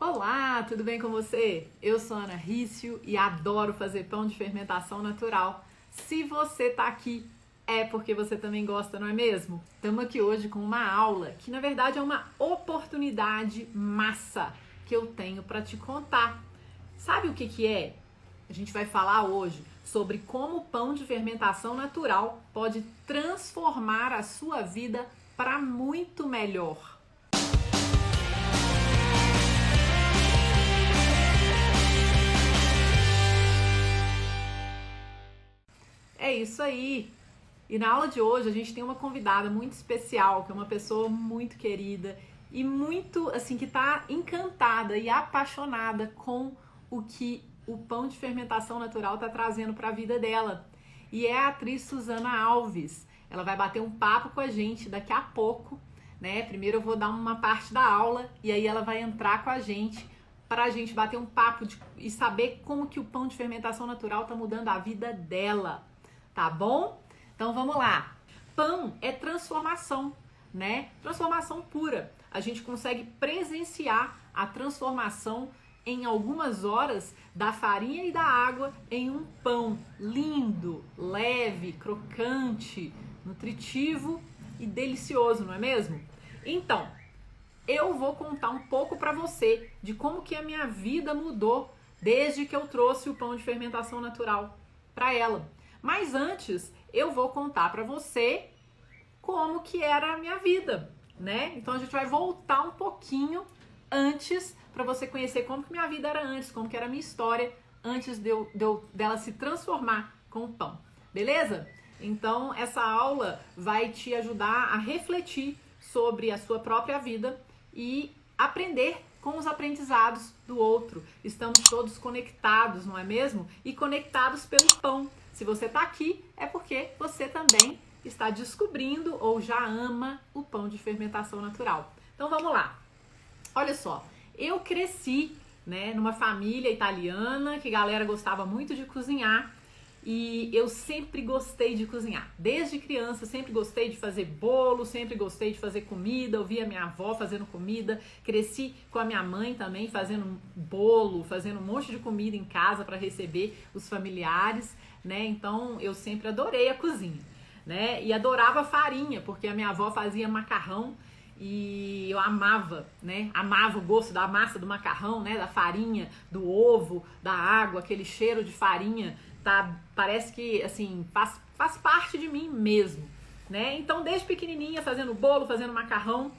Olá, tudo bem com você? Eu sou Ana Rício e adoro fazer pão de fermentação natural. Se você tá aqui, é porque você também gosta, não é mesmo? Estamos aqui hoje com uma aula que na verdade é uma oportunidade massa que eu tenho para te contar. Sabe o que é? A gente vai falar hoje sobre como o pão de fermentação natural pode transformar a sua vida para muito melhor. É isso aí! E na aula de hoje a gente tem uma convidada muito especial, que é uma pessoa muito querida e muito, assim, que tá encantada e apaixonada com o que o pão de fermentação natural tá trazendo para a vida dela. E é a atriz Suzana Alves. Ela vai bater um papo com a gente daqui a pouco, né? Primeiro eu vou dar uma parte da aula e aí ela vai entrar com a gente para a gente bater um papo e saber como que o pão de fermentação natural tá mudando a vida dela. Tá bom? Então vamos lá. Pão é transformação, né? Transformação pura. A gente consegue presenciar a transformação em algumas horas da farinha e da água em um pão lindo, leve, crocante, nutritivo e delicioso, não é mesmo? Então, eu vou contar um pouco para você de como que a minha vida mudou desde que eu trouxe o pão de fermentação natural para ela. Mas antes, eu vou contar para você como que era a minha vida, né? Então a gente vai voltar um pouquinho antes para você conhecer como que minha vida era antes, como que era a minha história antes dela se transformar com o pão. Beleza? Então essa aula vai te ajudar a refletir sobre a sua própria vida e aprender com os aprendizados do outro. Estamos todos conectados, não é mesmo? E conectados pelo pão. Se você está aqui, é porque você também está descobrindo ou já ama o pão de fermentação natural. Então vamos lá. Olha só, eu cresci, né, numa família italiana que a galera gostava muito de cozinhar e eu sempre gostei de cozinhar. Desde criança, sempre gostei de fazer bolo, sempre gostei de fazer comida, eu via minha avó fazendo comida, cresci com a minha mãe também fazendo bolo, fazendo um monte de comida em casa para receber os familiares, né? Então eu sempre adorei a cozinha, né? E adorava farinha, porque a minha avó fazia macarrão e eu amava, né? Amava o gosto da massa do macarrão, né? Da farinha, do ovo, da água, aquele cheiro de farinha, tá? Parece que, assim, faz parte de mim mesmo, né? Então, desde pequenininha, fazendo bolo, fazendo macarrão.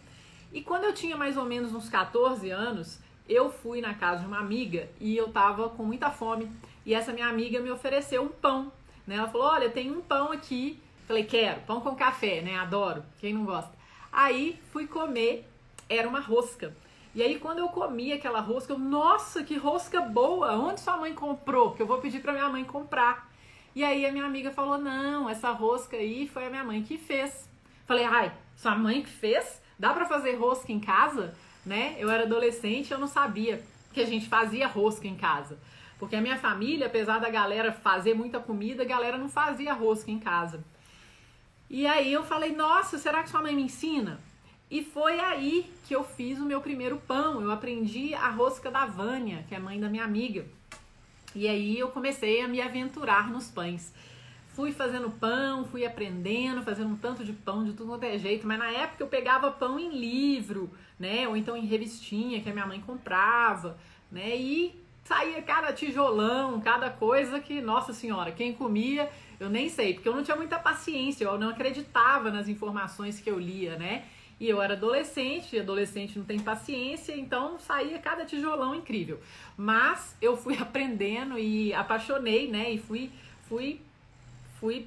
E quando eu tinha mais ou menos uns 14 anos, eu fui na casa de uma amiga e eu tava com muita fome. E essa minha amiga me ofereceu um pão, né? Ela falou, olha, tem um pão aqui. Falei, quero, pão com café, né? Adoro, quem não gosta? Aí fui comer, era uma rosca. E aí quando eu comi aquela rosca, eu, nossa, que rosca boa! Onde sua mãe comprou? Que eu vou pedir pra minha mãe comprar. E aí a minha amiga falou, não, essa rosca aí foi a minha mãe que fez. Falei, ai, sua mãe que fez? Dá pra fazer rosca em casa? Né? Eu era adolescente, eu não sabia que a gente fazia rosca em casa. Porque a minha família, apesar da galera fazer muita comida, a galera não fazia rosca em casa. E aí eu falei, nossa, será que sua mãe me ensina? E foi aí que eu fiz o meu primeiro pão. Eu aprendi a rosca da Vânia, que é mãe da minha amiga. E aí eu comecei a me aventurar nos pães. Fui fazendo pão, fui aprendendo, fazendo um tanto de pão de tudo quanto é jeito. Mas na época eu pegava pão em livro, né? Ou então em revistinha que a minha mãe comprava, né? E saía cada tijolão, cada coisa que, nossa senhora, quem comia, eu nem sei. Porque eu não tinha muita paciência, eu não acreditava nas informações que eu lia, né? E eu era adolescente não tem paciência, então saía cada tijolão incrível. Mas eu fui aprendendo e apaixonei, né? E fui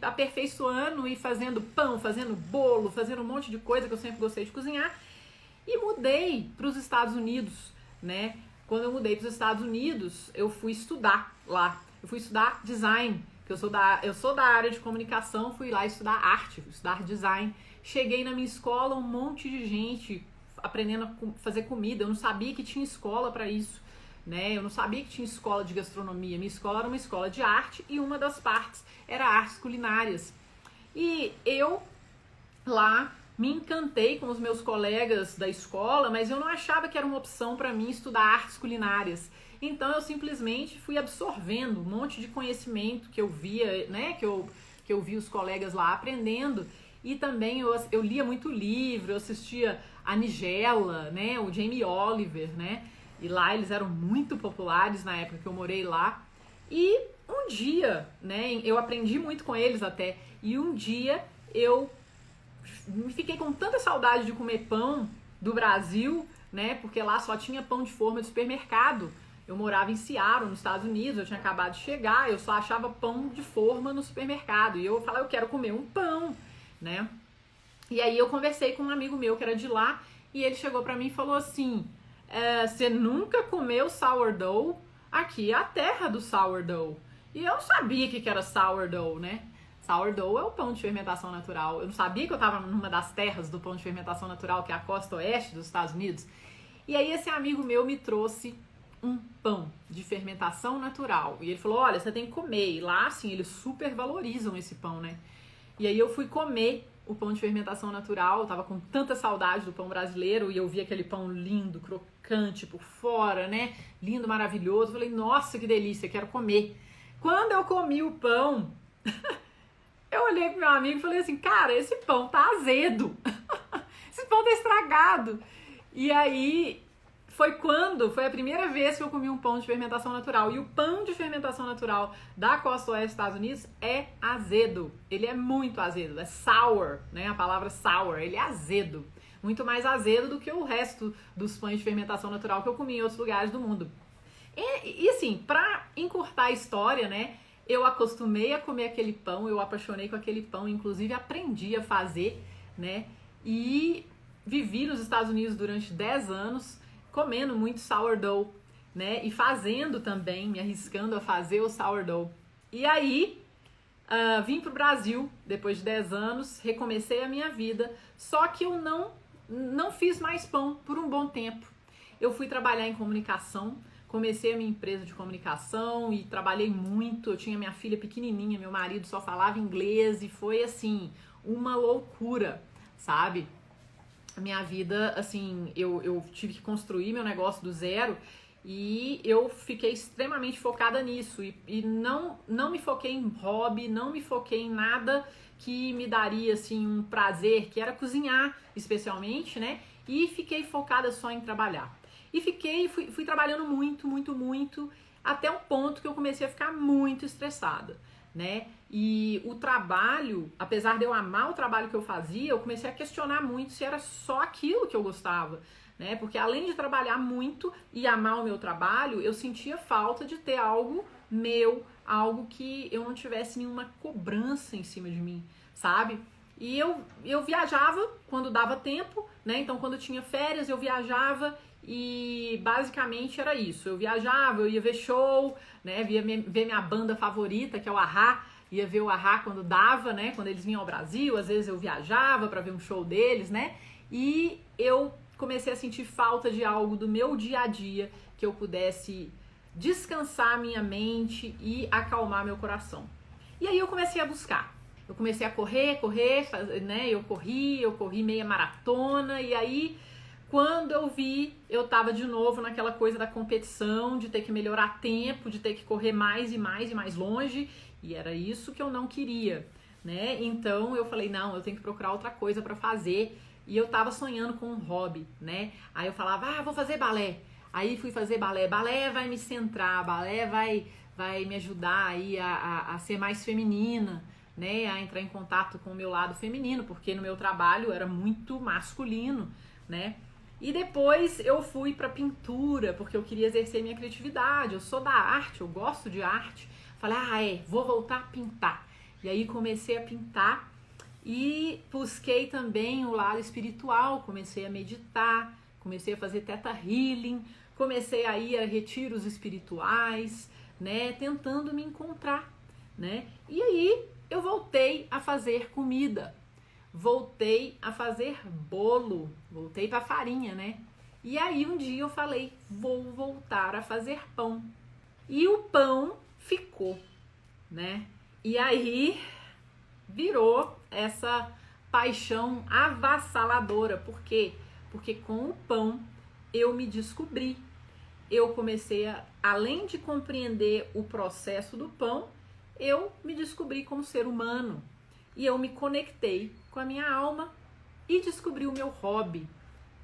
aperfeiçoando e fazendo pão, fazendo bolo, fazendo um monte de coisa que eu sempre gostei de cozinhar. E mudei para os Estados Unidos, né? Quando eu mudei para os Estados Unidos, eu fui estudar lá. Eu fui estudar design, que eu sou da área de comunicação, fui lá estudar arte, estudar design. Cheguei na minha escola, um monte de gente aprendendo a fazer comida. Eu não sabia que tinha escola para isso, né? Eu não sabia que tinha escola de gastronomia. Minha escola era uma escola de arte e uma das partes era artes culinárias. E eu lá me encantei com os meus colegas da escola, mas eu não achava que era uma opção para mim estudar artes culinárias. Então eu simplesmente fui absorvendo um monte de conhecimento que eu via, né, que eu vi os colegas lá aprendendo. E também eu lia muito livro, eu assistia a Nigella, né, o Jamie Oliver, né? E lá eles eram muito populares na época que eu morei lá. E um dia, né, eu aprendi muito com eles até. E um dia eu me fiquei com tanta saudade de comer pão do Brasil, né? Porque lá só tinha pão de forma de supermercado. Eu morava em Seattle, nos Estados Unidos, eu tinha acabado de chegar, eu só achava pão de forma no supermercado. E eu falava, eu quero comer um pão, né? E aí eu conversei com um amigo meu que era de lá, e ele chegou pra mim e falou assim, você nunca comeu sourdough? Aqui é a terra do sourdough. E eu sabia que era sourdough, né? Sourdough é o pão de fermentação natural. Eu não sabia que eu estava numa das terras do pão de fermentação natural, que é a costa oeste dos Estados Unidos. E aí esse amigo meu me trouxe um pão de fermentação natural. E ele falou, olha, você tem que comer. E lá, assim, eles super valorizam esse pão, né? E aí eu fui comer o pão de fermentação natural. Eu tava com tanta saudade do pão brasileiro. E eu vi aquele pão lindo, crocante por fora, né? Lindo, maravilhoso. Eu falei, nossa, que delícia, quero comer. Quando eu comi o pão... Eu olhei pro meu amigo e falei assim, cara, esse pão tá azedo. Esse pão tá estragado. E aí, foi a primeira vez que eu comi um pão de fermentação natural. E o pão de fermentação natural da costa oeste dos Estados Unidos é azedo. Ele é muito azedo, é sour, né? A palavra sour, ele é azedo. Muito mais azedo do que o resto dos pães de fermentação natural que eu comi em outros lugares do mundo. E assim, pra encurtar a história, né? Eu acostumei a comer aquele pão, eu apaixonei com aquele pão, inclusive aprendi a fazer, né? E vivi nos Estados Unidos durante 10 anos, comendo muito sourdough, né? E fazendo também, me arriscando a fazer o sourdough. E aí, vim pro Brasil, depois de 10 anos, recomecei a minha vida, só que eu não fiz mais pão por um bom tempo. Eu fui trabalhar em comunicação, comecei a minha empresa de comunicação e trabalhei muito. Eu tinha minha filha pequenininha, meu marido só falava inglês e foi assim, uma loucura, sabe? A minha vida, assim, eu tive que construir meu negócio do zero e eu fiquei extremamente focada nisso e não me foquei em hobby, não me foquei em nada que me daria, assim, um prazer, que era cozinhar, especialmente, né? E fiquei focada só em trabalhar. E fui trabalhando muito, até um ponto que eu comecei a ficar muito estressada, né? E o trabalho, apesar de eu amar o trabalho que eu fazia, eu comecei a questionar muito se era só aquilo que eu gostava, né? Porque além de trabalhar muito e amar o meu trabalho, eu sentia falta de ter algo meu, algo que eu não tivesse nenhuma cobrança em cima de mim, sabe? E eu viajava quando dava tempo, né? Então quando eu tinha férias eu viajava e basicamente era isso. Eu viajava, eu ia ver show, né? Ia ver minha banda favorita, que é o A-ha. Ia ver o A-ha quando dava, né? Quando eles vinham ao Brasil, às vezes eu viajava para ver um show deles, né? E eu comecei a sentir falta de algo do meu dia a dia que eu pudesse descansar minha mente e acalmar meu coração. E aí eu comecei a buscar. Eu comecei a correr, né? Eu corri meia maratona e aí quando eu vi, eu tava de novo naquela coisa da competição, de ter que melhorar tempo, de ter que correr mais e mais longe, e era isso que eu não queria, né? Então eu falei, não, eu tenho que procurar outra coisa pra fazer, e eu tava sonhando com um hobby, né? Aí eu falava, vou fazer balé. Aí fui fazer balé. Balé vai me centrar, balé vai me ajudar aí a ser mais feminina, né? A entrar em contato com o meu lado feminino, porque no meu trabalho era muito masculino, né? E depois eu fui pra pintura, porque eu queria exercer minha criatividade. Eu sou da arte, eu gosto de arte. Falei, vou voltar a pintar. E aí comecei a pintar e busquei também o lado espiritual. Comecei a meditar, comecei a fazer Theta Healing, comecei a ir a retiros espirituais, né? Tentando me encontrar, né? E aí eu voltei a fazer comida. Voltei a fazer bolo, voltei pra farinha, né? E aí um dia eu falei, vou voltar a fazer pão. E o pão ficou, né? E aí virou essa paixão avassaladora. Por quê? Porque com o pão eu me descobri. Eu comecei além de compreender o processo do pão, eu me descobri como ser humano. E eu me conectei com a minha alma e descobri o meu hobby,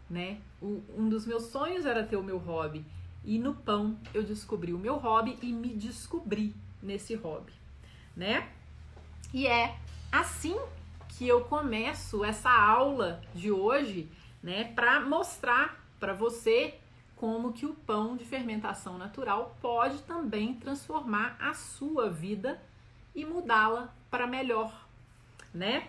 né? Um dos meus sonhos era ter o meu hobby. E no pão eu descobri o meu hobby e me descobri nesse hobby, né? E é assim que eu começo essa aula de hoje, né? Para mostrar para você como que o pão de fermentação natural pode também transformar a sua vida e mudá-la para melhor, né?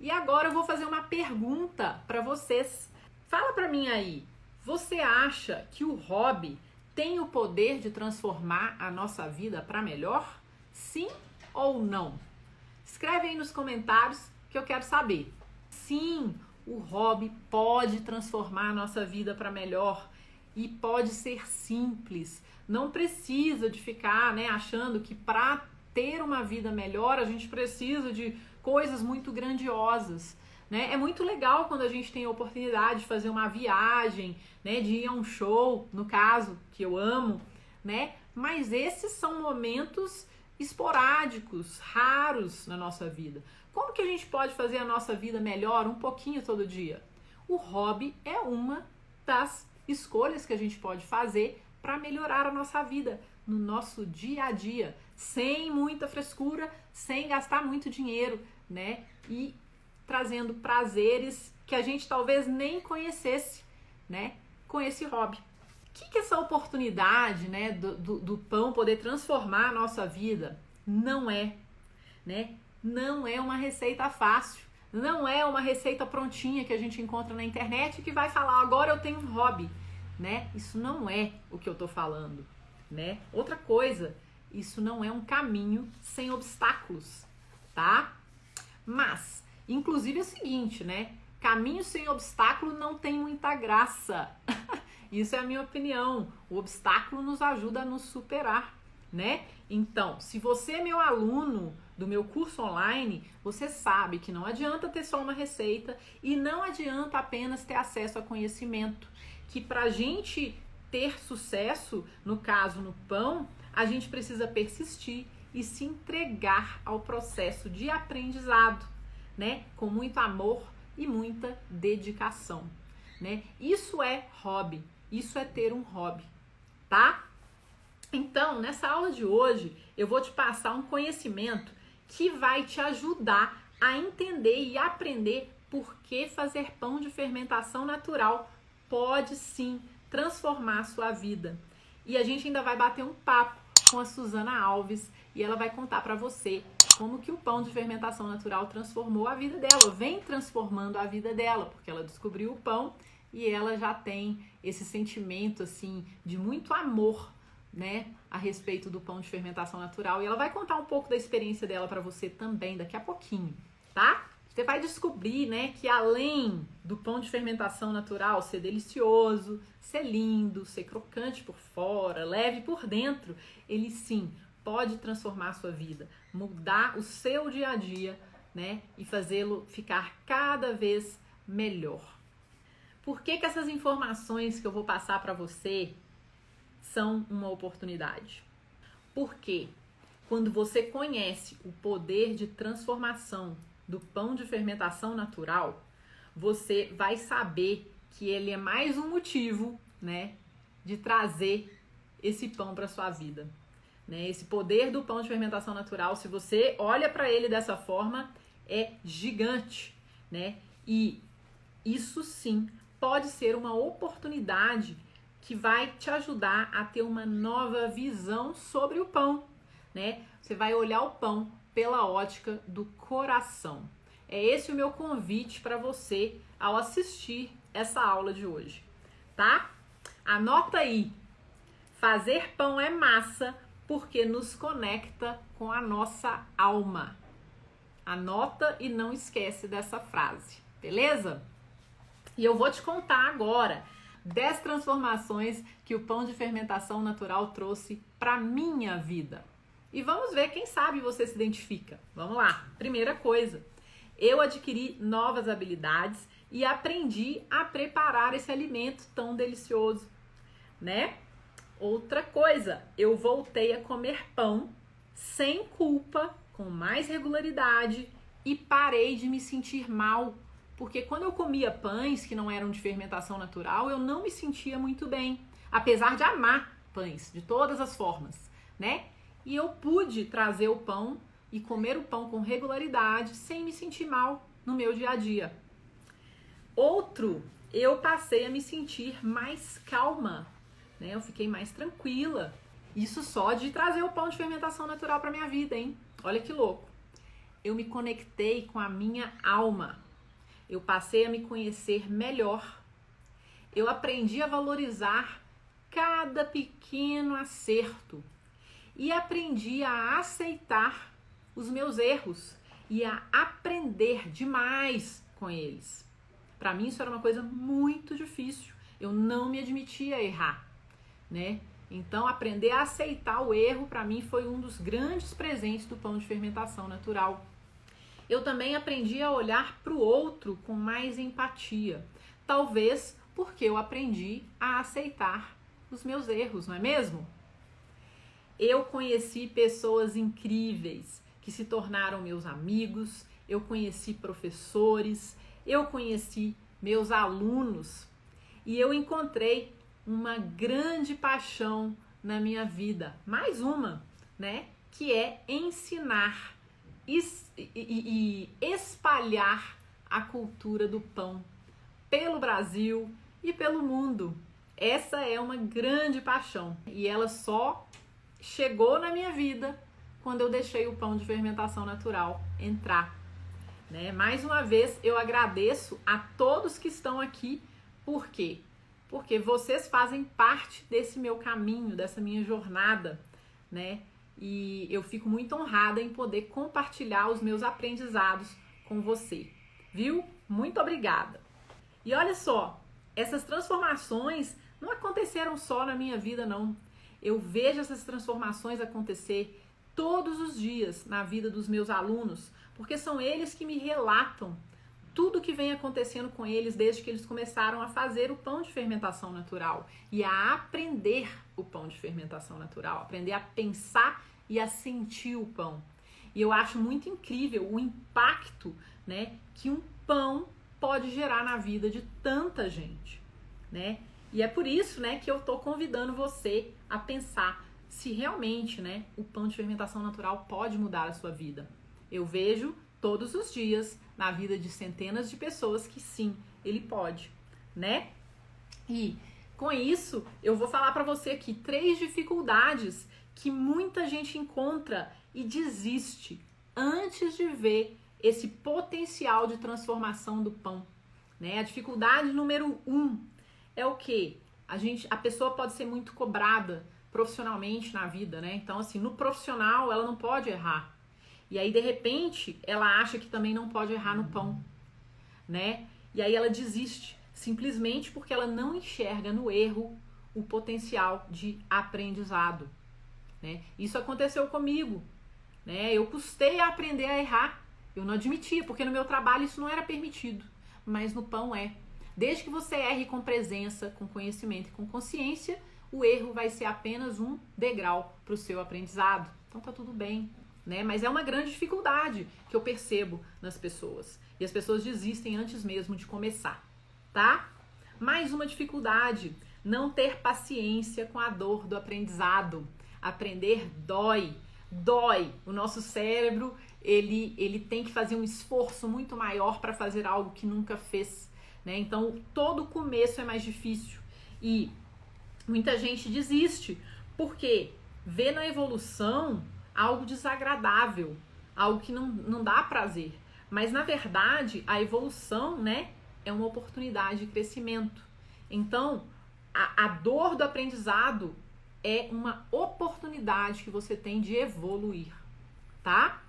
E agora eu vou fazer uma pergunta para vocês. Fala para mim aí, você acha que o hobby tem o poder de transformar a nossa vida para melhor? Sim ou não? Escreve aí nos comentários que eu quero saber. Sim, o hobby pode transformar a nossa vida para melhor e pode ser simples. Não precisa de ficar, né, achando que para ter uma vida melhor a gente precisa de coisas muito grandiosas. Né? É muito legal quando a gente tem a oportunidade de fazer uma viagem, né? De ir a um show, no caso, que eu amo, né? Mas esses são momentos esporádicos, raros na nossa vida. Como que a gente pode fazer a nossa vida melhor um pouquinho todo dia? O hobby é uma das escolhas que a gente pode fazer para melhorar a nossa vida no nosso dia a dia, sem muita frescura, sem gastar muito dinheiro, né? E trazendo prazeres que a gente talvez nem conhecesse, né, com esse hobby. O que essa oportunidade, né, do pão poder transformar a nossa vida não é, né? Não é uma receita fácil, não é uma receita prontinha que a gente encontra na internet que vai falar, agora eu tenho um hobby, né? Isso não é o que eu tô falando, né? Outra coisa, isso não é um caminho sem obstáculos, tá? Mas inclusive é o seguinte, né? Caminho sem obstáculo não tem muita graça. Isso é a minha opinião. O obstáculo nos ajuda a nos superar, né? Então, se você é meu aluno do meu curso online, você sabe que não adianta ter só uma receita e não adianta apenas ter acesso a conhecimento. Que pra gente ter sucesso, no caso no pão, a gente precisa persistir e se entregar ao processo de aprendizado, né? Com muito amor e muita dedicação, né? Isso é hobby, isso é ter um hobby, tá? Então, nessa aula de hoje, eu vou te passar um conhecimento que vai te ajudar a entender e aprender por que fazer pão de fermentação natural pode sim transformar a sua vida. E a gente ainda vai bater um papo com a Suzana Alves e ela vai contar para você como que o pão de fermentação natural transformou a vida dela, vem transformando a vida dela, porque ela descobriu o pão e ela já tem esse sentimento assim de muito amor, né, a respeito do pão de fermentação natural, e ela vai contar um pouco da experiência dela para você também daqui a pouquinho, tá? Você vai descobrir, né, que além do pão de fermentação natural ser delicioso, ser lindo, ser crocante por fora, leve por dentro, ele sim pode transformar a sua vida, mudar o seu dia a dia, né, e fazê-lo ficar cada vez melhor. Por que essas informações que eu vou passar para você são uma oportunidade? Porque quando você conhece o poder de transformação do pão de fermentação natural, você vai saber que ele é mais um motivo, né, de trazer esse pão para sua vida. Né? Esse poder do pão de fermentação natural, se você olha para ele dessa forma, é gigante, né? E isso sim pode ser uma oportunidade que vai te ajudar a ter uma nova visão sobre o pão, né? Você vai olhar o pão pela ótica do coração. É esse o meu convite para você ao assistir essa aula de hoje, tá? Anota aí. Fazer pão é massa porque nos conecta com a nossa alma. Anota e não esquece dessa frase, beleza? E eu vou te contar agora 10 transformações que o pão de fermentação natural trouxe para minha vida. E vamos ver, quem sabe você se identifica. Vamos lá. Primeira coisa, eu adquiri novas habilidades e aprendi a preparar esse alimento tão delicioso, né? Outra coisa, eu voltei a comer pão sem culpa, com mais regularidade e parei de me sentir mal, porque quando eu comia pães que não eram de fermentação natural, eu não me sentia muito bem, apesar de amar pães de todas as formas, né? E eu pude trazer o pão e comer o pão com regularidade sem me sentir mal no meu dia a dia. Outro, eu passei a me sentir mais calma, né? Eu fiquei mais tranquila. Isso só de trazer o pão de fermentação natural para minha vida, hein? Olha que louco. Eu me conectei com a minha alma. Eu passei a me conhecer melhor. Eu aprendi a valorizar cada pequeno acerto e aprendi a aceitar os meus erros e a aprender demais com eles. Para mim isso era uma coisa muito difícil. Eu não me admitia a errar, né? Então aprender a aceitar o erro para mim foi um dos grandes presentes do pão de fermentação natural. Eu também aprendi a olhar para o outro com mais empatia. Talvez porque eu aprendi a aceitar os meus erros, não é mesmo? Eu conheci pessoas incríveis que se tornaram meus amigos, eu conheci professores, eu conheci meus alunos e eu encontrei uma grande paixão na minha vida, mais uma, né? Que é ensinar e espalhar a cultura do pão pelo Brasil e pelo mundo. Essa é uma grande paixão e ela só chegou na minha vida quando eu deixei o pão de fermentação natural entrar, né? Mais uma vez eu agradeço a todos que estão aqui. Por quê? Porque vocês fazem parte desse meu caminho, dessa minha jornada, né? E eu fico muito honrada em poder compartilhar os meus aprendizados com você, viu? Muito obrigada. E olha só, essas transformações não aconteceram só na minha vida, não. Eu vejo essas transformações acontecer todos os dias na vida dos meus alunos, porque são eles que me relatam tudo que vem acontecendo com eles desde que eles começaram a fazer o pão de fermentação natural e a aprender o pão de fermentação natural, aprender a pensar e a sentir o pão. E eu acho muito incrível o impacto, né, que um pão pode gerar na vida de tanta gente, né? E é por isso, né, que eu tô convidando você a pensar se realmente, né, o pão de fermentação natural pode mudar a sua vida. Eu vejo todos os dias na vida de centenas de pessoas que sim, ele pode, né? E com isso, eu vou falar para você aqui 3 dificuldades que muita gente encontra e desiste antes de ver esse potencial de transformação do pão, né? A dificuldade número 1 é o quê? A pessoa pode ser muito cobrada profissionalmente na vida, né? Então, assim, no profissional ela não pode errar. E aí, de repente, ela acha que também não pode errar no pão, né? E aí ela desiste, simplesmente porque ela não enxerga no erro o potencial de aprendizado, né? Isso aconteceu comigo, né? Eu custei a aprender a errar. Eu não admitia, porque no meu trabalho isso não era permitido, mas no pão é. Desde que você erre com presença, com conhecimento e com consciência, o erro vai ser apenas um degrau para o seu aprendizado. Então tá tudo bem, né? Mas é uma grande dificuldade que eu percebo nas pessoas. E as pessoas desistem antes mesmo de começar, tá? Mais uma dificuldade, não ter paciência com a dor do aprendizado. Aprender dói, dói. O nosso cérebro, ele tem que fazer um esforço muito maior para fazer algo que nunca fez, né? Então, todo começo é mais difícil. E muita gente desiste porque vê na evolução algo desagradável, algo que não dá prazer. Mas, na verdade, a evolução, né, é uma oportunidade de crescimento. Então, a dor do aprendizado é uma oportunidade que você tem de evoluir, tá?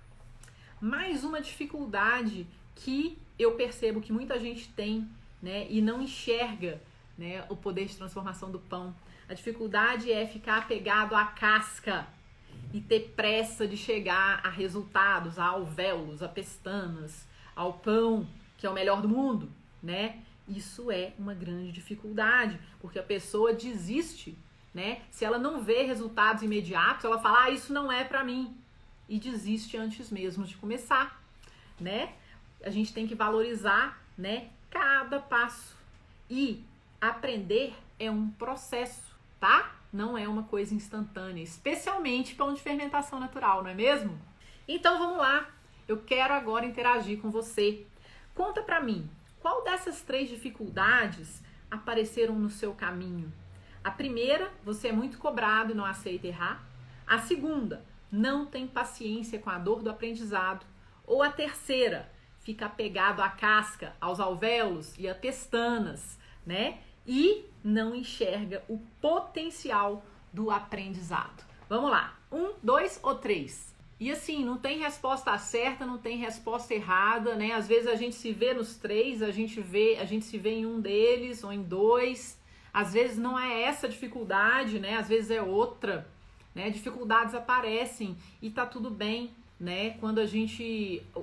Mais uma dificuldade que eu percebo que muita gente tem, né, e não enxerga, né, o poder de transformação do pão. A dificuldade é ficar apegado à casca e ter pressa de chegar a resultados, a alvéolos, a pestanas, ao pão, que é o melhor do mundo, né? Isso é uma grande dificuldade, porque a pessoa desiste, né? Se ela não vê resultados imediatos, ela fala, isso não é pra mim, e desiste antes mesmo de começar, né? A gente tem que valorizar, né, cada passo. E aprender é um processo, tá? Não é uma coisa instantânea, especialmente pão de fermentação natural, não é mesmo? Então vamos lá. Eu quero agora interagir com você. Conta pra mim, qual dessas 3 dificuldades apareceram no seu caminho? A primeira, você é muito cobrado e não aceita errar. A segunda, não tem paciência com a dor do aprendizado. Ou a terceira, fica apegado à casca, aos alvéolos e a pestanas, né? E não enxerga o potencial do aprendizado. Vamos lá. 1, 2 ou 3? E assim, não tem resposta certa, não tem resposta errada, né? Às vezes a gente se vê nos 3, a gente se vê em um deles ou em 2. Às vezes não é essa dificuldade, né? Às vezes é outra, né? Dificuldades aparecem e tá tudo bem, né? Quando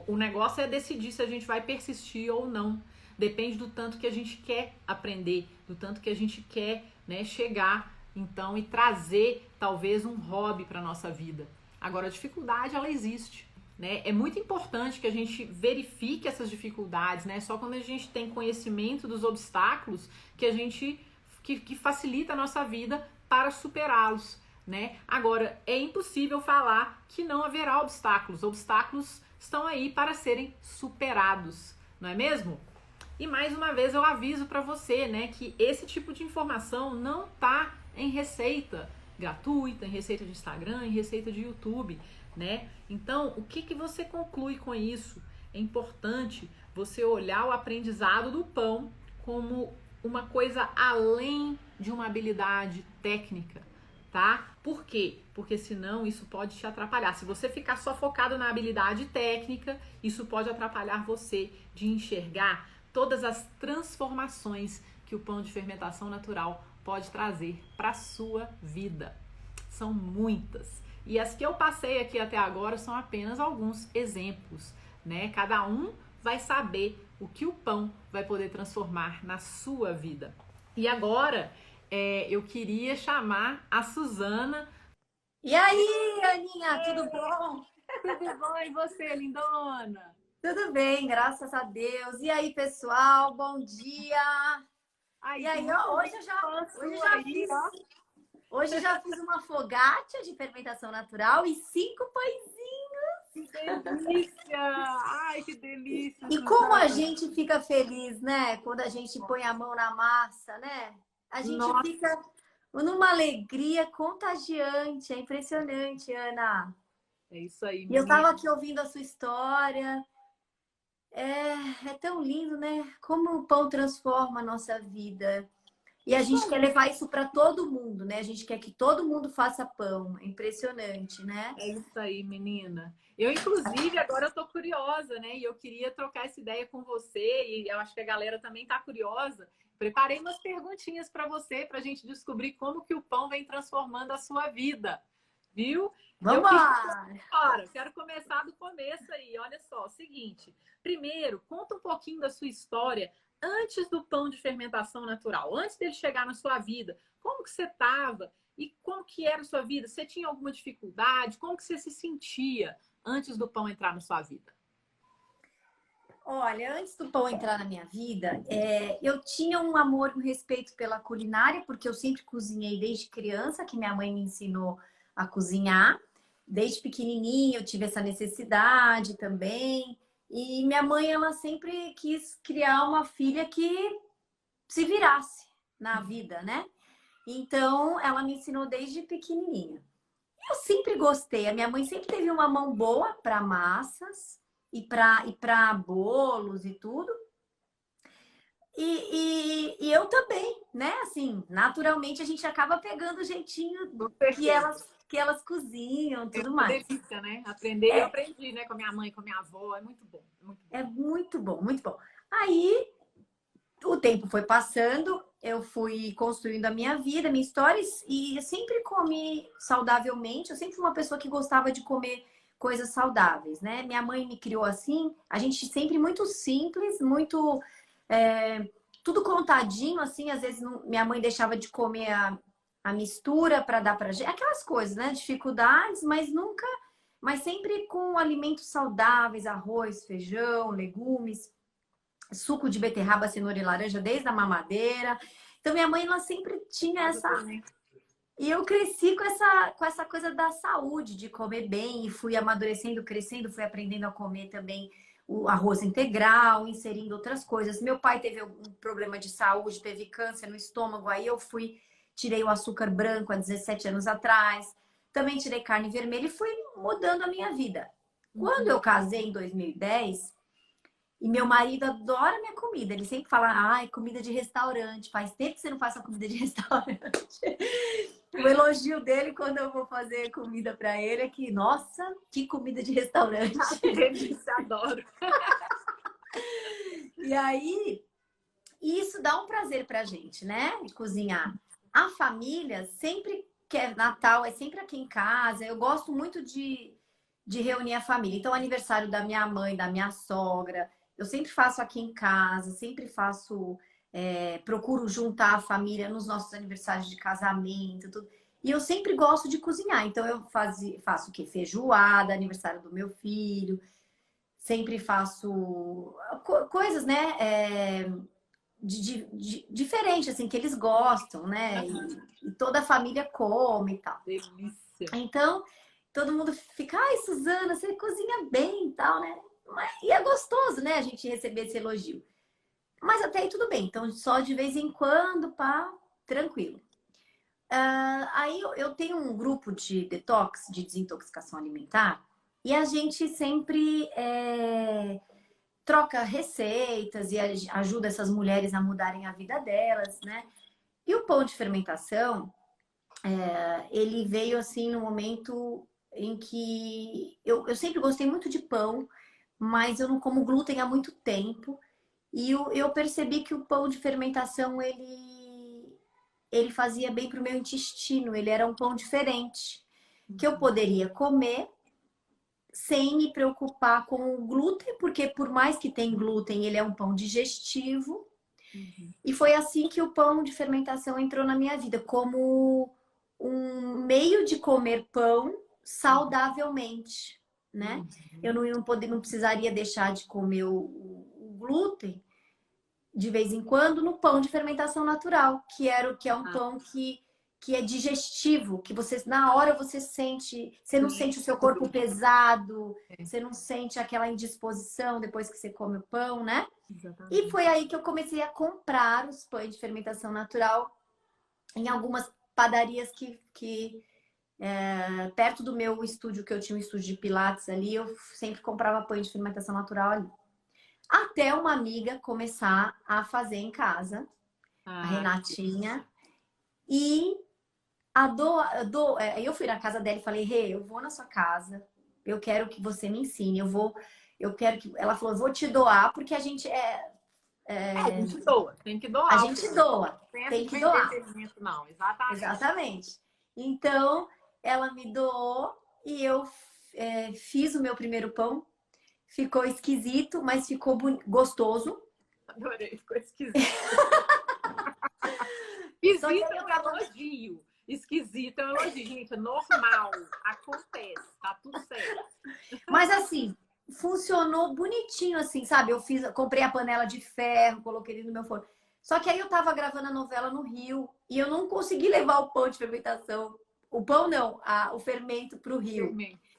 o negócio é decidir se a gente vai persistir ou não. Depende do tanto que a gente quer aprender, do tanto que a gente quer, né, chegar, então, e trazer talvez um hobby para nossa vida. Agora, a dificuldade, ela existe, né? É muito importante que a gente verifique essas dificuldades, né? Só quando a gente tem conhecimento dos obstáculos que a gente que facilita a nossa vida para superá-los, né? Agora, é impossível falar que não haverá obstáculos. Obstáculos estão aí para serem superados, não é mesmo? E mais uma vez eu aviso para você, né, que esse tipo de informação não tá em receita gratuita, em receita de Instagram, em receita de YouTube, né? Então, o que você conclui com isso? É importante você olhar o aprendizado do pão como uma coisa além de uma habilidade técnica, tá? Por quê? Porque senão isso pode te atrapalhar. Se você ficar só focado na habilidade técnica, isso pode atrapalhar você de enxergar todas as transformações que o pão de fermentação natural pode trazer para a sua vida. São muitas. E as que eu passei aqui até agora são apenas alguns exemplos, né? Cada um vai saber o que o pão vai poder transformar na sua vida. E agora, eu queria chamar a Suzana. E aí, Aninha, tudo bom? Tudo bom? E você, lindona? Tudo bem, graças a Deus. E aí, pessoal, bom dia. Ai, E aí, ó, hoje já fiz uma focaccia de fermentação natural e 5 pãezinhos. Que delícia! Ai, que delícia! E como a gente fica feliz, né? Quando a gente põe a mão na massa, né? A gente fica numa alegria contagiante. É impressionante, Ana. É isso aí, E eu tava aqui ouvindo a sua história. É tão lindo, né? Como o pão transforma a nossa vida. E a gente quer levar isso para todo mundo, né? A gente quer que todo mundo faça pão. É impressionante, né? É isso aí, menina. Eu, inclusive, agora eu tô curiosa, né? E eu queria trocar essa ideia com você, e eu acho que a galera também tá curiosa. Preparei umas perguntinhas para você, pra gente descobrir como que o pão vem transformando a sua vida, viu? Vamos lá! Quero começar do começo aí. Olha só, seguinte. Primeiro, conta um pouquinho da sua história antes do pão de fermentação natural, antes dele chegar na sua vida. Como que você estava e como que era a sua vida? Você tinha alguma dificuldade? Como que você se sentia antes do pão entrar na sua vida? Olha, antes do pão entrar na minha vida, eu tinha um amor, um respeito pela culinária, porque eu sempre cozinhei desde criança, que minha mãe me ensinou a cozinhar. Desde pequenininha eu tive essa necessidade também. E minha mãe, ela sempre quis criar uma filha que se virasse na vida, né? Então, ela me ensinou desde pequenininha. Eu sempre gostei. A minha mãe sempre teve uma mão boa para massas e para bolos e tudo. E eu também, né? Assim, naturalmente a gente acaba pegando o jeitinho que elas cozinham, tudo mais. É uma delícia, né? Aprender, eu aprendi, né? Com a minha mãe, com a minha avó, é muito bom. É muito bom. É muito bom, muito bom. Aí, o tempo foi passando, eu fui construindo a minha vida, minha história, e eu sempre comi saudavelmente. Eu sempre fui uma pessoa que gostava de comer coisas saudáveis, né? Minha mãe me criou assim, a gente sempre muito simples, muito tudo contadinho, assim, às vezes minha mãe deixava de comer a mistura para dar pra gente, aquelas coisas, né? Dificuldades, mas nunca, mas sempre com alimentos saudáveis, arroz, feijão, legumes, suco de beterraba, cenoura e laranja desde a mamadeira. Então minha mãe ela sempre tinha essa. E eu cresci com essa coisa da saúde, de comer bem, e fui amadurecendo, crescendo, fui aprendendo a comer também o arroz integral, inserindo outras coisas. Meu pai teve um problema de saúde, teve câncer no estômago, aí eu tirei o açúcar branco há 17 anos atrás, também tirei carne vermelha e fui mudando a minha vida. Quando eu casei em 2010, e meu marido adora minha comida. Ele sempre fala, ai, comida de restaurante. Faz tempo que você não faz uma comida de restaurante. O elogio dele quando eu vou fazer comida para ele é que, nossa, que comida de restaurante. Delícia, adoro. E aí, isso dá um prazer pra gente, né? De cozinhar. A família sempre quer Natal, é sempre aqui em casa. Eu gosto muito de reunir a família. Então, aniversário da minha mãe, da minha sogra, eu sempre faço aqui em casa, sempre faço, procuro juntar a família nos nossos aniversários de casamento, tudo. E eu sempre gosto de cozinhar. Então, eu faço o quê? Feijoada, aniversário do meu filho. Sempre faço coisas, né? Diferente, assim, que eles gostam, né? E toda a família come e tal. Delícia. Então, todo mundo fica, ai, Suzana, você cozinha bem e tal, né? E é gostoso, né, a gente receber esse elogio. Mas até aí tudo bem. Então, só de vez em quando, pá, tranquilo. Aí eu tenho um grupo de detox, de desintoxicação alimentar, e a gente sempre troca receitas e ajuda essas mulheres a mudarem a vida delas, né? E o pão de fermentação, ele veio assim no momento em que eu sempre gostei muito de pão, mas eu não como glúten há muito tempo. E eu percebi que o pão de fermentação, ele fazia bem para o meu intestino. Ele era um pão diferente, que eu poderia comer sem me preocupar com o glúten, porque por mais que tenha glúten, ele é um pão digestivo. E foi assim que o pão de fermentação entrou na minha vida, como um meio de comer pão saudavelmente, né? Eu não precisaria deixar de comer o glúten de vez em quando no pão de fermentação natural, que é um pão que é digestivo, que você na hora você sente, você não sente o seu corpo pesado, você não sente aquela indisposição depois que você come o pão, né? Exatamente. E foi aí que eu comecei a comprar os pães de fermentação natural em algumas padarias que perto do meu estúdio, que eu tinha um estúdio de pilates ali, eu sempre comprava pães de fermentação natural ali. Até uma amiga começar a fazer em casa, a Renatinha, e eu fui na casa dela e falei, Rê, eu vou na sua casa, eu quero que você me ensine, eu quero que... Ela falou, eu vou te doar, porque a gente a gente doa, tem que doar. A gente doa, tem que doar. Não, exatamente. Exatamente. Então, ela me doou e eu fiz o meu primeiro pão. Ficou esquisito, mas ficou gostoso. Adorei, ficou esquisito. Esquisito é um elogio. Esquisito é um elogio. Gente, é normal. Acontece. Tá tudo certo. Mas assim, funcionou bonitinho, assim, sabe? Comprei a panela de ferro, coloquei ele no meu forno. Só que aí eu tava gravando a novela no Rio e eu não consegui levar o pão de fermentação. O pão não, o fermento pro Rio. Fermento.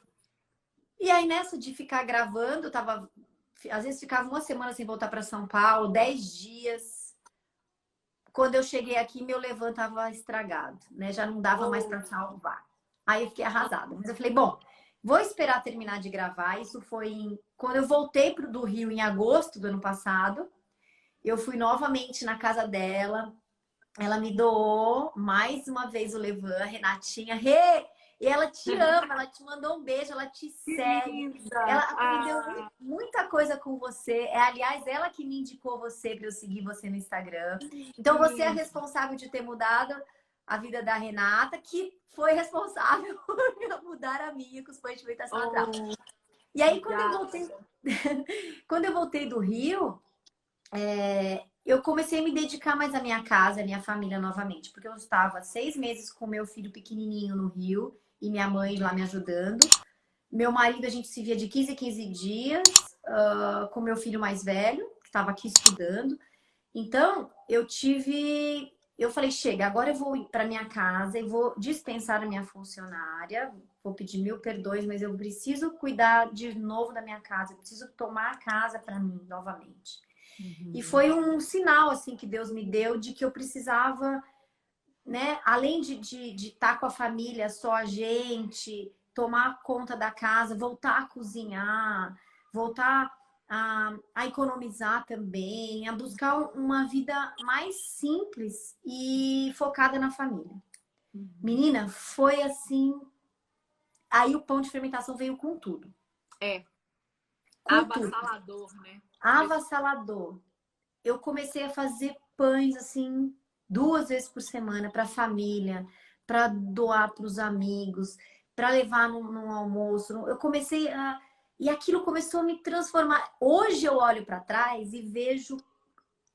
E aí, nessa de ficar gravando, às vezes ficava uma semana sem voltar para São Paulo, 10 dias. Quando eu cheguei aqui, meu levain estava estragado, né? Já não dava mais para salvar. Aí eu fiquei arrasada. Mas eu falei, bom, vou esperar terminar de gravar. Isso foi quando eu voltei do Rio em agosto do ano passado. Eu fui novamente na casa dela. Ela me doou mais uma vez o levain, a Renatinha. E ela te ama, ela te mandou um beijo, ela te segue. Ela aprendeu muita coisa com você. Aliás, ela que me indicou você para eu seguir você no Instagram. Então, você é responsável de ter mudado a vida da Renata, que foi responsável por eu mudar a minha com os pães de fermentação natural. Oh, E aí, obrigada. quando eu voltei do Rio, eu comecei a me dedicar mais à minha casa, à minha família novamente, porque eu estava 6 meses com meu filho pequenininho no Rio e minha mãe lá me ajudando. Meu marido, a gente se via de 15 em 15 dias, com meu filho mais velho, que estava aqui estudando. Então, eu falei, chega, agora eu vou ir para minha casa e vou dispensar a minha funcionária, vou pedir mil perdões, mas eu preciso cuidar de novo da minha casa, eu preciso tomar a casa para mim novamente. E Uhum. foi um sinal, assim, que Deus me deu de que eu precisava, né, além de estar com a família, só a gente, tomar conta da casa, voltar a cozinhar, voltar a economizar também, a buscar uma vida mais simples e focada na família. Uhum. Menina, foi assim. Aí o pão de fermentação veio com tudo. É, Com tudo. avassalador, né? Avassalador. Eu comecei a fazer pães assim 2 vezes por semana para a família, para doar para os amigos, para levar num almoço. Eu comecei a e aquilo começou a me transformar. Hoje eu olho para trás e vejo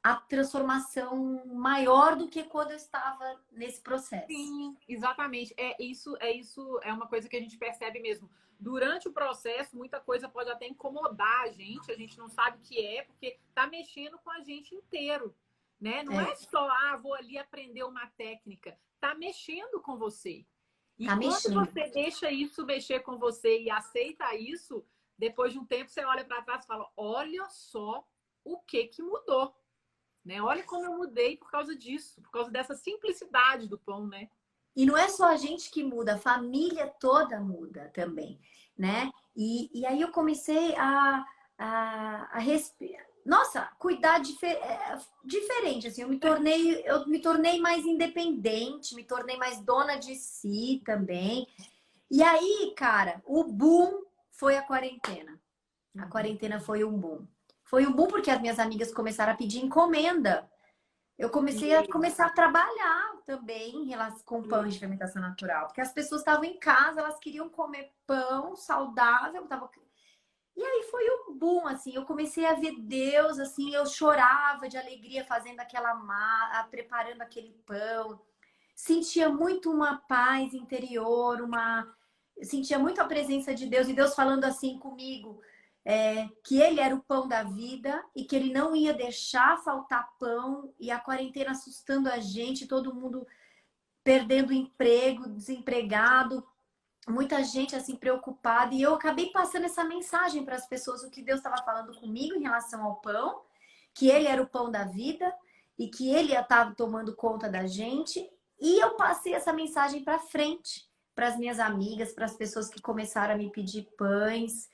a transformação maior do que quando eu estava nesse processo. Sim, exatamente. É uma coisa que a gente percebe mesmo. Durante o processo, muita coisa pode até incomodar a gente não sabe o que é, porque tá mexendo com a gente inteiro, né? Não É, é só, vou ali aprender uma técnica, tá mexendo com você. E tá quando mexendo. você deixa isso mexer com você e aceita isso, depois de um tempo você olha para trás e fala: olha só o que mudou. Né? Olha como eu mudei por causa disso, por causa dessa simplicidade do pão, né? E não é só a gente que muda, a família toda muda também, né? E aí eu comecei a respirar. Nossa, cuidar diferente, assim, eu me tornei mais independente, me tornei mais dona de si também. E aí, cara, o boom foi a quarentena. A Uhum. quarentena foi um boom. Foi um boom porque as minhas amigas começaram a pedir encomenda. Eu comecei a Isso, começar a trabalhar também em relação com pão de isso. fermentação natural, porque as pessoas estavam em casa, elas queriam comer pão saudável, e aí foi um boom, assim, eu comecei a ver Deus, assim, eu chorava de alegria fazendo aquela massa, preparando aquele pão, sentia muito uma paz interior, sentia muito a presença de Deus e Deus falando assim comigo, que Ele era o pão da vida e que Ele não ia deixar faltar pão e a quarentena assustando a gente, todo mundo perdendo emprego, desempregado, muita gente assim preocupada e eu acabei passando essa mensagem para as pessoas o que Deus estava falando comigo em relação ao pão, que Ele era o pão da vida e que Ele estava tomando conta da gente e eu passei essa mensagem para frente para as minhas amigas, para as pessoas que começaram a me pedir pães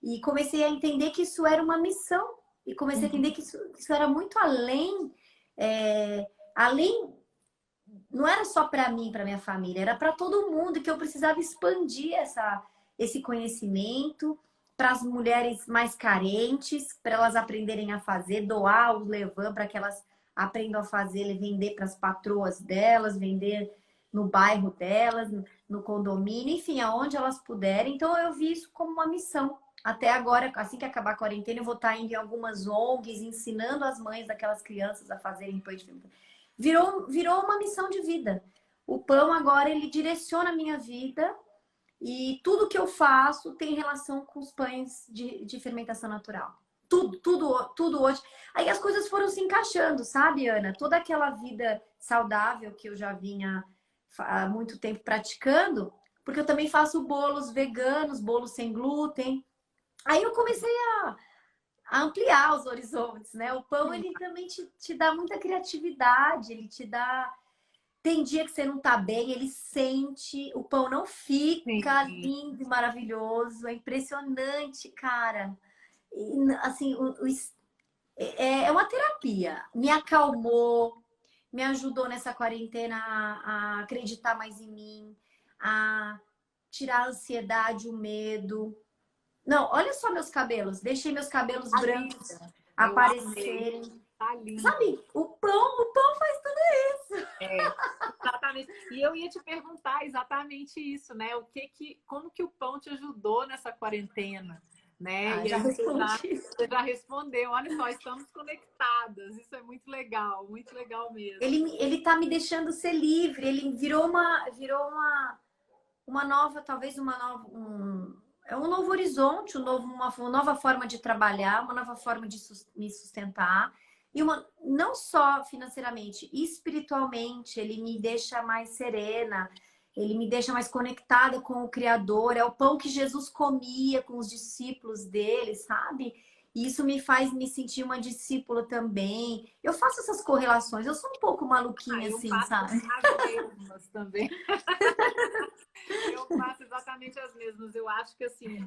e comecei a entender que isso era uma missão e comecei a entender que isso era muito além, além não era só para mim, para minha família, era para todo mundo que eu precisava expandir esse conhecimento para as mulheres mais carentes, para elas aprenderem a fazer, doar o levain para que elas aprendam a fazer, vender para as patroas delas, vender no bairro delas, no condomínio, enfim, aonde elas puderem. Então eu vi isso como uma missão. Até agora, assim que acabar a quarentena, eu vou estar indo em algumas ONGs ensinando as mães daquelas crianças a fazerem pães de virou uma missão de vida. O pão agora ele direciona a minha vida e tudo que eu faço tem relação com os pães de fermentação natural. Tudo hoje. Aí as coisas foram se encaixando, sabe, Ana? Toda aquela vida saudável que eu já vinha há muito tempo praticando, porque eu também faço bolos veganos, bolos sem glúten. Aí eu comecei a ampliar os horizontes, né? O pão, ele também te dá muita criatividade, ele te dá... Tem dia que você não tá bem, ele sente, o pão não fica Sim. lindo e maravilhoso, é impressionante, cara. E, assim, é uma terapia. Me acalmou, me ajudou nessa quarentena a acreditar mais em mim, a tirar a ansiedade, o medo. Não, olha só meus cabelos. Deixei meus cabelos Tá brancos linda. Eu amei. aparecerem. Tá lindo. Sabe, o pão faz tudo isso. É, exatamente. E eu ia te perguntar exatamente isso, né? Como que o pão te ajudou nessa quarentena, né? Ah, E já aí respondi. você já respondeu. Olha só, estamos conectadas. Isso é muito legal mesmo. Ele tá me deixando ser livre, ele uma nova, talvez é um novo horizonte, uma nova forma de trabalhar, uma nova forma de me sustentar. E não só financeiramente, espiritualmente, ele me deixa mais serena, ele me deixa mais conectada com o Criador. É o pão que Jesus comia com os discípulos dele, sabe? E isso me faz me sentir uma discípula também. Eu faço essas correlações, eu sou um pouco maluquinha Eu assim, faço sabe? as mesmas também. Eu faço exatamente as mesmas. Eu acho que assim,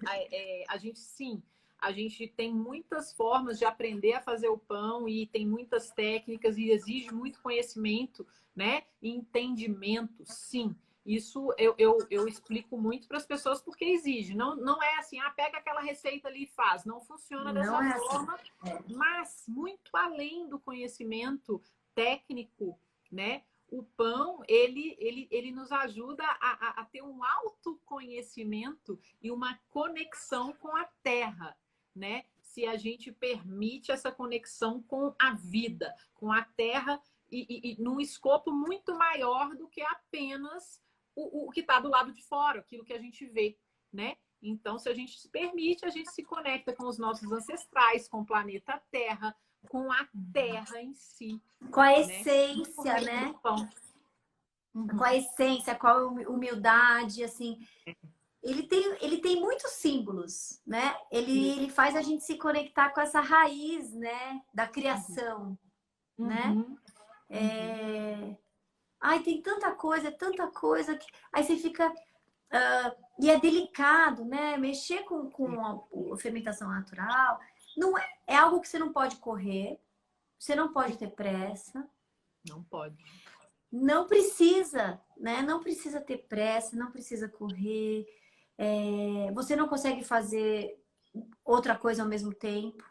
a gente sim, a gente tem muitas formas de aprender a fazer o pão e tem muitas técnicas e exige muito conhecimento, né? E entendimento, sim. Isso eu explico muito para as pessoas porque exige. Não é assim, pega aquela receita ali e faz. Não funciona Não dessa é assim. forma, É. mas muito além do conhecimento técnico, né? O pão, ele nos ajuda a ter um autoconhecimento e uma conexão com a terra, né? Se a gente permite essa conexão com a vida, com a terra, e num escopo muito maior do que apenas o que está do lado de fora, aquilo que a gente vê, né? Então, se a gente se permite, a gente se conecta com os nossos ancestrais, com o planeta Terra, com a terra em si, Com a né? essência, né? Com a essência, com a humildade, assim. Ele tem muitos símbolos, né? Ele faz a gente se conectar com essa raiz, né? Da criação, né? Uhum. Ai, tem tanta coisa que aí você fica e é delicado, né? Mexer com a fermentação natural não é algo que você não pode correr, você não pode ter pressa, Não pode. não precisa, né? Não precisa ter pressa, não precisa correr. Você não consegue fazer outra coisa ao mesmo tempo.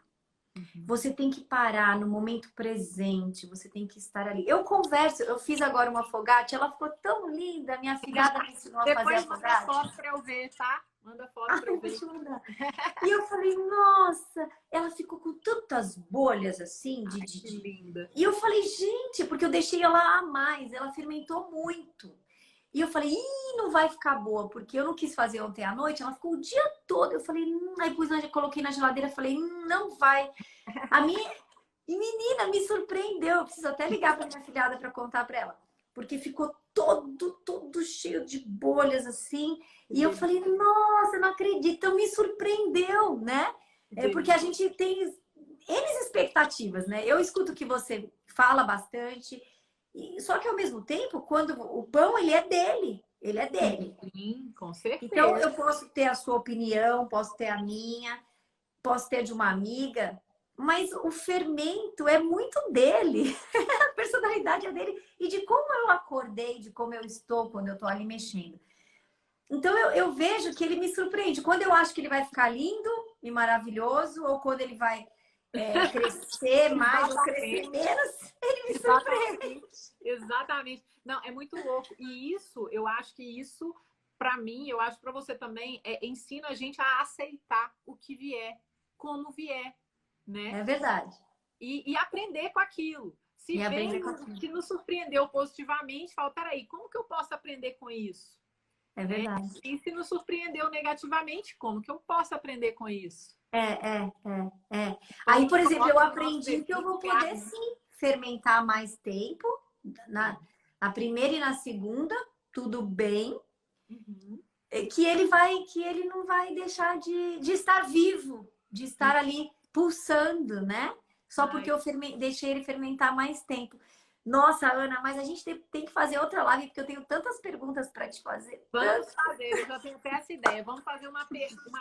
Você tem que parar no momento presente, você tem que estar ali. Eu converso, eu fiz agora uma focaccia, ela ficou tão linda, minha filhada me ensinou a fazer a Depois manda focaccia. foto para eu ver, tá? Manda foto Ai, para eu vou ver. te mandar. E eu falei, nossa, ela ficou com tantas bolhas assim Ai, que linda. E eu falei, gente, porque eu deixei ela a mais, ela fermentou muito. E eu falei, não vai ficar boa, porque eu não quis fazer ontem à noite, ela ficou o dia todo. Eu falei, aí coloquei na geladeira, falei, não vai. A minha e menina, me surpreendeu. Eu preciso até ligar para minha filhada para contar para ela, porque ficou todo cheio de bolhas assim. E eu falei, nossa, não acredito, então me surpreendeu, né? Porque a gente tem N expectativas, né? Eu escuto que você fala bastante, só que ao mesmo tempo, quando o pão ele é dele, ele é dele. Sim, com Então certeza. eu posso ter a sua opinião, posso ter a minha, posso ter de uma amiga, mas o fermento é muito dele. A personalidade é dele e de como eu acordei, de como eu estou quando eu estou ali mexendo. Então eu vejo que ele me surpreende. Quando eu acho que ele vai ficar lindo e maravilhoso, ou quando ele vai crescer mais ou crescer menos, ele me surpreende. Exatamente. Não, é muito louco. E isso, eu acho que isso, para mim, eu acho para você também, ensina a gente a aceitar o que vier, como vier, né? É verdade. E aprender com aquilo. Se E aprender vem com aquilo. que nos surpreendeu positivamente, fala, peraí, como que eu posso aprender com isso? É verdade. E se nos surpreendeu negativamente, como que eu posso aprender com isso? Aí, Como por que eu exemplo, eu posso, no nosso aprendi que eu defeito, vou criar. poder sim fermentar mais tempo. Na primeira e na segunda, tudo bem. Uhum. Que ele não vai deixar de estar vivo, de estar ali pulsando, né? Só porque eu deixei ele fermentar mais tempo. Nossa, Ana, mas a gente tem que fazer outra live, porque eu tenho tantas perguntas para te fazer. Vamos fazer, eu já tenho até essa ideia. Vamos fazer uma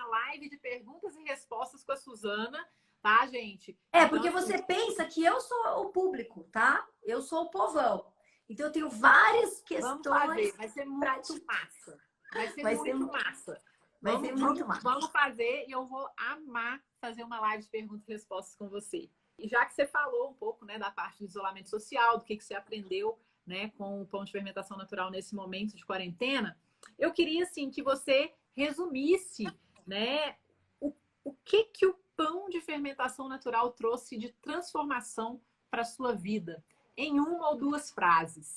live de perguntas e respostas com a Suzana, tá, gente? Porque Então, você pensa que eu sou o público, tá? Eu sou o povão. Então eu tenho várias vamos fazer, questões. vai ser muito massa. Vai ser Vai ser, muito massa. vai ser muito massa. Vamos fazer e eu vou amar fazer uma live de perguntas e respostas com você. E já que você falou um pouco, né, da parte do isolamento social, do que você aprendeu né, com o pão de fermentação natural nesse momento de quarentena, eu queria assim que você resumisse, né, o que o pão de fermentação natural trouxe de transformação para a sua vida, em uma ou duas frases.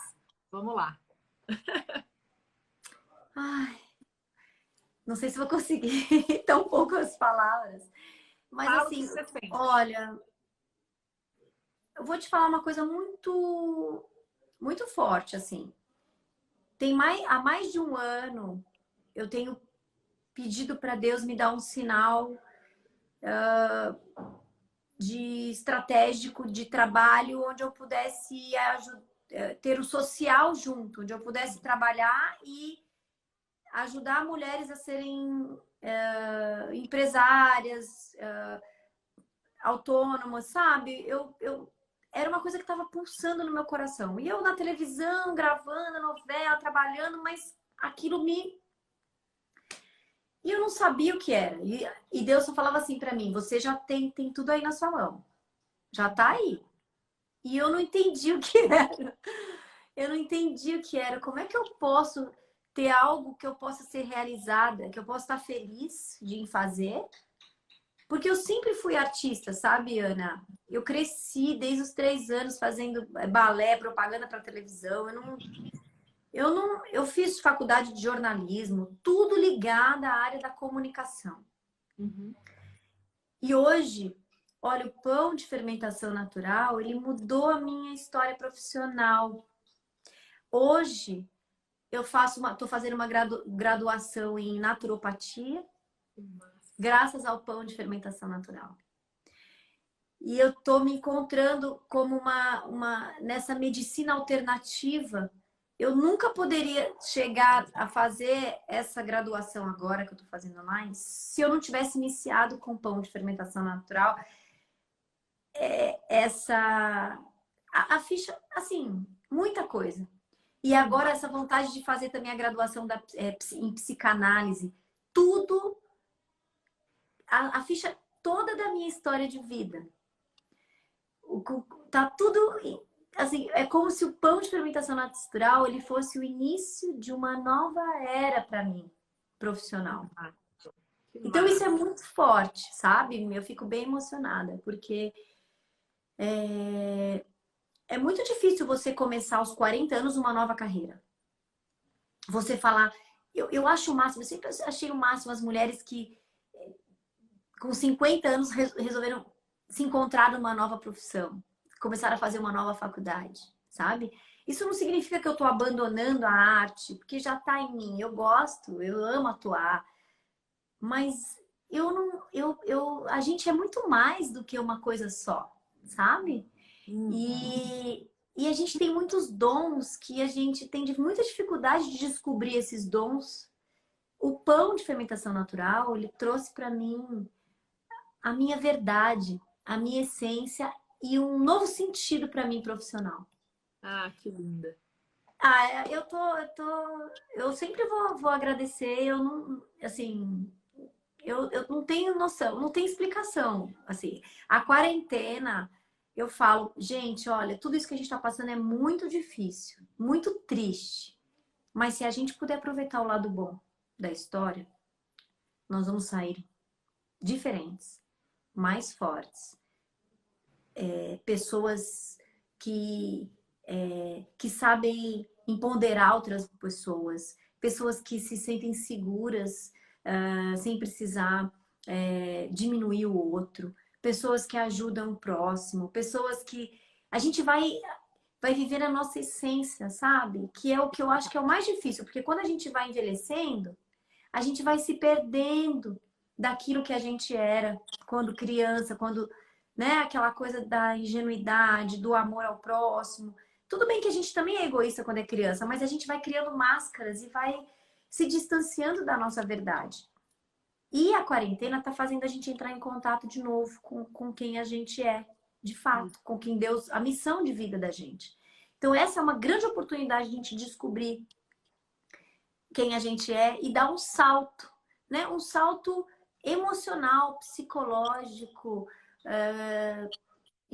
Vamos lá. Ai, não sei se vou conseguir tão poucas palavras. Mas Fala o que assim, você sente. olha, eu vou te falar uma coisa muito, muito forte, assim. Há mais de um ano, eu tenho pedido para Deus me dar um sinal de estratégico de trabalho onde eu pudesse ter o social junto, onde eu pudesse trabalhar e ajudar mulheres a serem empresárias, autônomas, sabe? Era uma coisa que estava pulsando no meu coração. E eu na televisão, gravando novela, trabalhando, mas aquilo me. E eu não sabia o que era. E Deus só falava assim para mim: você já tem tudo aí na sua mão. Já tá aí. E eu não entendi o que era. Eu não entendi o que era. Como é que eu posso ter algo que eu possa ser realizada, que eu possa estar feliz de fazer? Porque eu sempre fui artista, sabe, Ana? Eu cresci desde os 3 anos fazendo balé, propaganda para televisão. Eu fiz faculdade de jornalismo, tudo ligado à área da comunicação. Uhum. E hoje, olha, o pão de fermentação natural, ele mudou a minha história profissional. Hoje, estou fazendo uma graduação em naturopatia, graças ao pão de fermentação natural. E eu estou me encontrando como nessa medicina alternativa. Eu nunca poderia chegar a fazer essa graduação agora que eu estou fazendo online se eu não tivesse iniciado com pão de fermentação natural. A ficha, assim, muita coisa. E agora essa vontade de fazer também a graduação em psicanálise. Tudo, a ficha toda da minha história de vida. Tá tudo assim, é como se o pão de fermentação natural ele fosse o início de uma nova era para mim, profissional. Então isso é muito forte, sabe? Eu fico bem emocionada, porque é muito difícil você começar aos 40 anos uma nova carreira. Você falar, eu acho o máximo, eu sempre achei o máximo as mulheres que com 50 anos resolveram se encontrar numa nova profissão, começaram a fazer uma nova faculdade, sabe? Isso não significa que eu estou abandonando a arte, porque já está em mim. Eu gosto, eu amo atuar, mas eu não, a gente é muito mais do que uma coisa só, sabe? E a gente tem muitos dons que a gente tem muita dificuldade de descobrir esses dons. O pão de fermentação natural, ele trouxe para mim a minha verdade, a minha essência e um novo sentido para mim profissional. Ah, que linda. Ah, eu sempre vou agradecer, eu não, assim, eu não tenho noção, não tenho explicação, assim. A quarentena, eu falo, gente, olha, tudo isso que a gente está passando é muito difícil, muito triste, mas se a gente puder aproveitar o lado bom da história, nós vamos sair diferentes, mais fortes. Pessoas que sabem empoderar outras pessoas, pessoas que se sentem seguras sem precisar diminuir o outro, pessoas que ajudam o próximo, pessoas que a gente vai viver a nossa essência, sabe? Que é o que eu acho que é o mais difícil, porque quando a gente vai envelhecendo, a gente vai se perdendo daquilo que a gente era quando criança, quando, né, aquela coisa da ingenuidade, do amor ao próximo. Tudo bem que a gente também é egoísta quando é criança, mas a gente vai criando máscaras e vai se distanciando da nossa verdade. E a quarentena está fazendo a gente entrar em contato de novo com quem a gente é, de fato, com quem Deus, a missão de vida da gente. Então, essa é uma grande oportunidade de a gente descobrir quem a gente é e dar um salto, né? Um salto emocional, psicológico,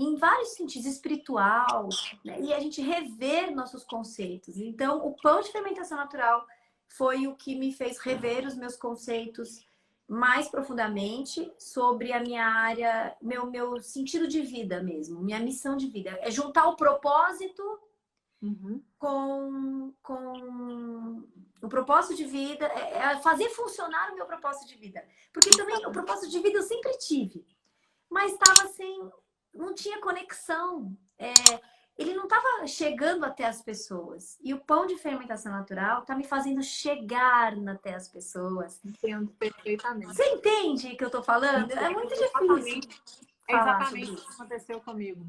em vários sentidos, espiritual, né? E a gente rever nossos conceitos. Então, o pão de fermentação natural foi o que me fez rever os meus conceitos mais profundamente sobre a minha área, meu sentido de vida mesmo, minha missão de vida. É juntar o propósito com o propósito de vida, é fazer funcionar o meu propósito de vida. Porque também o propósito de vida eu sempre tive, mas estava sem, não tinha conexão. Ele não estava chegando até as pessoas. E o pão de fermentação natural está me fazendo chegar até as pessoas. Entendo perfeitamente. Você entende o que eu estou falando? É muito difícil. É exatamente o que aconteceu comigo.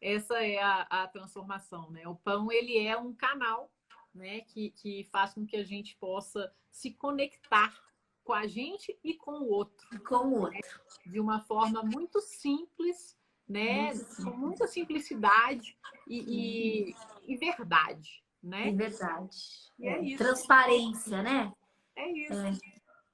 Essa é a transformação, né? O pão, ele é um canal, né, que faz com que a gente possa se conectar com a gente e com o outro. Com o outro. De uma forma muito simples, né? Com muita simplicidade e verdade, né? E verdade. E é isso. Transparência, né? É isso.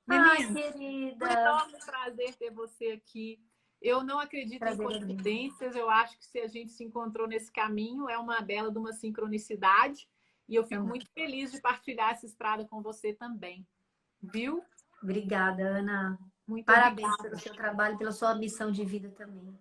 Ai, Menina, querida. foi um enorme prazer ter você aqui. Eu não acredito em coincidências. Eu acho que se a gente se encontrou nesse caminho, é uma bela de uma sincronicidade. E eu fico muito feliz de partilhar essa estrada com você também. Viu? Obrigada, Ana. Muito Parabéns obrigada. pelo seu trabalho, pela sua missão de vida também.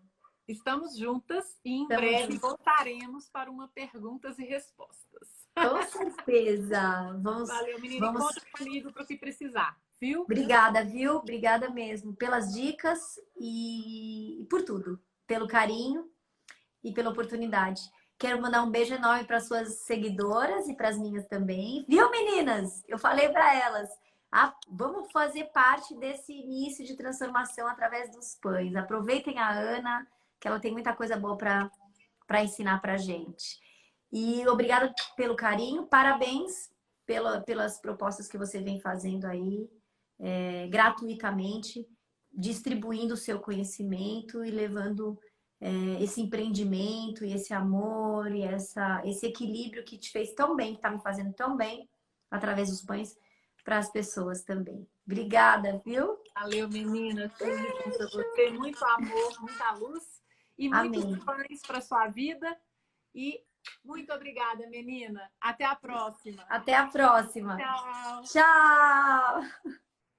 Estamos juntas e em breve voltaremos para uma perguntas e respostas. Com certeza. Valeu, menina. Conta comigo para o que precisar, viu? Obrigada, viu? Obrigada mesmo pelas dicas e por tudo. Pelo carinho e pela oportunidade. Quero mandar um beijo enorme para suas seguidoras e para as minhas também. Viu, meninas? Eu falei para elas. Vamos fazer parte desse início de transformação através dos pães. Aproveitem a Ana, que ela tem muita coisa boa para ensinar para a gente. E obrigada pelo carinho, parabéns pelas propostas que você vem fazendo aí, gratuitamente, distribuindo o seu conhecimento e levando esse empreendimento e esse amor e esse equilíbrio que te fez tão bem, que está me fazendo tão bem, através dos pães, para as pessoas também. Obrigada, viu? Valeu, menina. Tudo de bom para você. Muito amor, muita luz e muitos pães para sua vida. E muito obrigada, menina. Até a próxima. Até a próxima. Tchau. Tchau.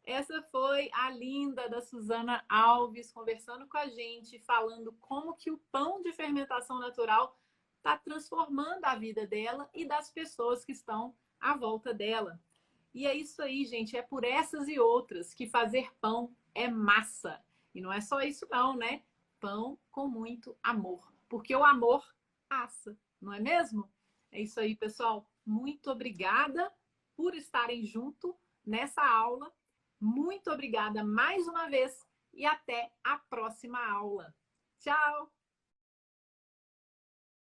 Essa foi a linda da Suzana Alves conversando com a gente, falando como que o pão de fermentação natural está transformando a vida dela e das pessoas que estão à volta dela. E é isso aí, gente. É por essas e outras que fazer pão é massa. E não é só isso não, né? Pão com muito amor. Porque o amor assa, não é mesmo? É isso aí, pessoal. Muito obrigada por estarem junto nessa aula. Muito obrigada mais uma vez e até a próxima aula. Tchau!